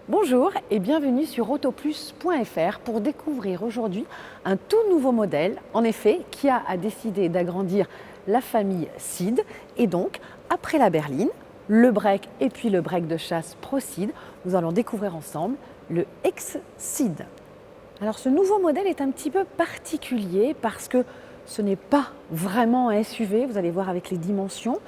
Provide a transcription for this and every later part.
Bonjour et bienvenue sur autoplus.fr pour découvrir aujourd'hui un tout nouveau modèle. En effet, Kia a décidé d'agrandir la famille Ceed et donc, après la berline, le break et puis le break de chasse ProCeed, nous allons découvrir ensemble le X-Ceed. Alors ce nouveau modèle est un petit peu particulier parce que ce n'est pas vraiment un SUV, vous allez voir avec les dimensions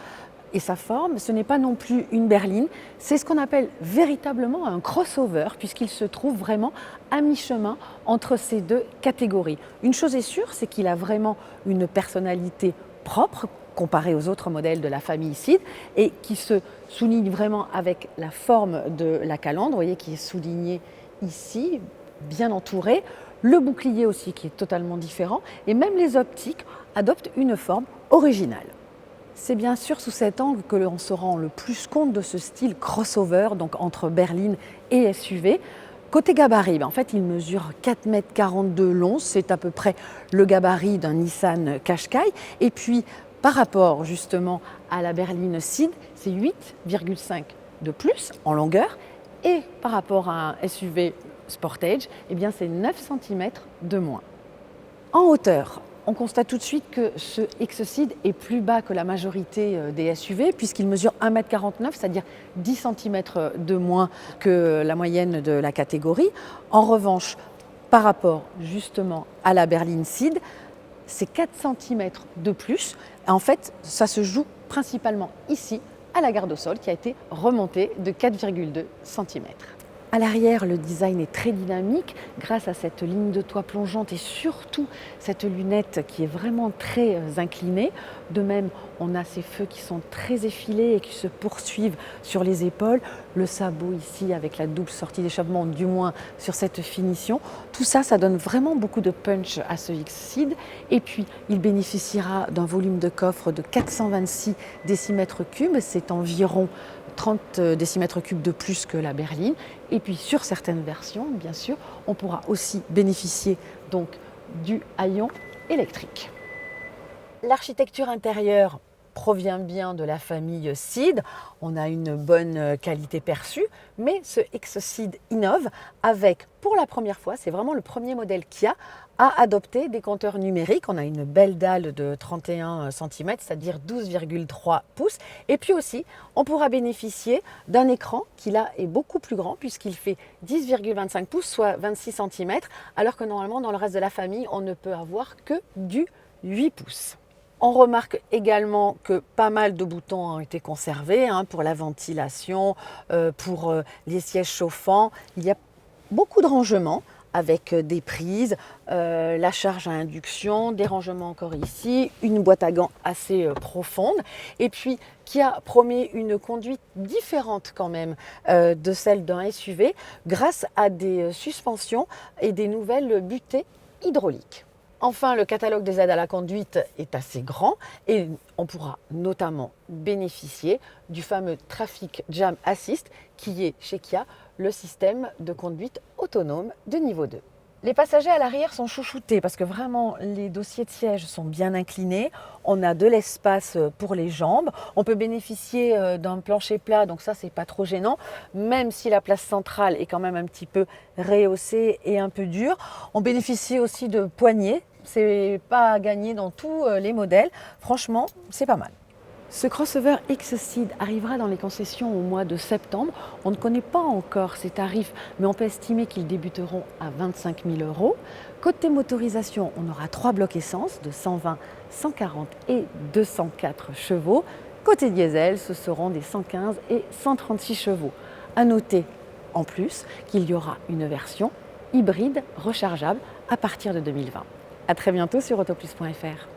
et sa forme, ce n'est pas non plus une berline, c'est ce qu'on appelle véritablement un crossover puisqu'il se trouve vraiment à mi-chemin entre ces deux catégories. Une chose est sûre, c'est qu'il a vraiment une personnalité propre comparée aux autres modèles de la famille Ceed et qui se souligne vraiment avec la forme de la calandre, vous voyez qui est soulignée ici, bien entourée, le bouclier aussi qui est totalement différent et même les optiques adoptent une forme originale. C'est bien sûr sous cet angle que l'on se rend le plus compte de ce style crossover, donc entre berline et SUV. Côté gabarit, en fait, il mesure 4,42 m long, c'est à peu près le gabarit d'un Nissan Qashqai. Et puis, par rapport justement à la berline Ceed, c'est 8,5 de plus en longueur. Et par rapport à un SUV Sportage, eh bien, c'est 9 cm de moins. En hauteur, on constate tout de suite que ce X-Ceed est plus bas que la majorité des SUV puisqu'il mesure 1,49 m, c'est-à-dire 10 cm de moins que la moyenne de la catégorie. En revanche, par rapport justement à la berline Ceed, c'est 4 cm de plus. En fait, ça se joue principalement ici, à la garde au sol, qui a été remontée de 4,2 cm. À l'arrière, le design est très dynamique grâce à cette ligne de toit plongeante et surtout cette lunette qui est vraiment très inclinée. De même, on a ces feux qui sont très effilés et qui se poursuivent sur les épaules. Le sabot ici avec la double sortie d'échappement, du moins sur cette finition. Tout ça, ça donne vraiment beaucoup de punch à ce X-Ceed. Et puis, il bénéficiera d'un volume de coffre de 426 décimètres cubes. C'est environ 30 décimètres cubes de plus que la berline. Et puis sur certaines versions, bien sûr, on pourra aussi bénéficier donc du haillon électrique. L'architecture intérieure provient bien de la famille Ceed. On a une bonne qualité perçue, mais ce X-Ceed innove avec, pour la première fois, c'est vraiment le premier modèle Kia à adopter des compteurs numériques. On a une belle dalle de 31 cm, c'est-à-dire 12,3 pouces. Et puis aussi, on pourra bénéficier d'un écran qui là est beaucoup plus grand puisqu'il fait 10,25 pouces, soit 26 cm, alors que normalement dans le reste de la famille, on ne peut avoir que du 8 pouces. On remarque également que pas mal de boutons ont été conservés pour la ventilation, pour les sièges chauffants. Il y a beaucoup de rangements avec des prises, la charge à induction, des rangements encore ici, une boîte à gants assez profonde et puis qui a promis une conduite différente quand même de celle d'un SUV grâce à des suspensions et des nouvelles butées hydrauliques. Enfin, le catalogue des aides à la conduite est assez grand et on pourra notamment bénéficier du fameux Traffic Jam Assist qui est chez Kia le système de conduite autonome de niveau 2. Les passagers à l'arrière sont chouchoutés parce que vraiment les dossiers de siège sont bien inclinés. On a de l'espace pour les jambes. On peut bénéficier d'un plancher plat, donc ça c'est pas trop gênant, même si la place centrale est quand même un petit peu rehaussée et un peu dure. On bénéficie aussi de poignées. C'est pas à gagner dans tous les modèles. Franchement, c'est pas mal. Ce crossover X-Ceed arrivera dans les concessions au mois de septembre. On ne connaît pas encore ses tarifs, mais on peut estimer qu'ils débuteront à 25 000 €. Côté motorisation, on aura 3 blocs essence de 120, 140 et 204 chevaux. Côté diesel, ce seront des 115 et 136 chevaux. À noter en plus qu'il y aura une version hybride rechargeable à partir de 2020. À très bientôt sur autoplus.fr.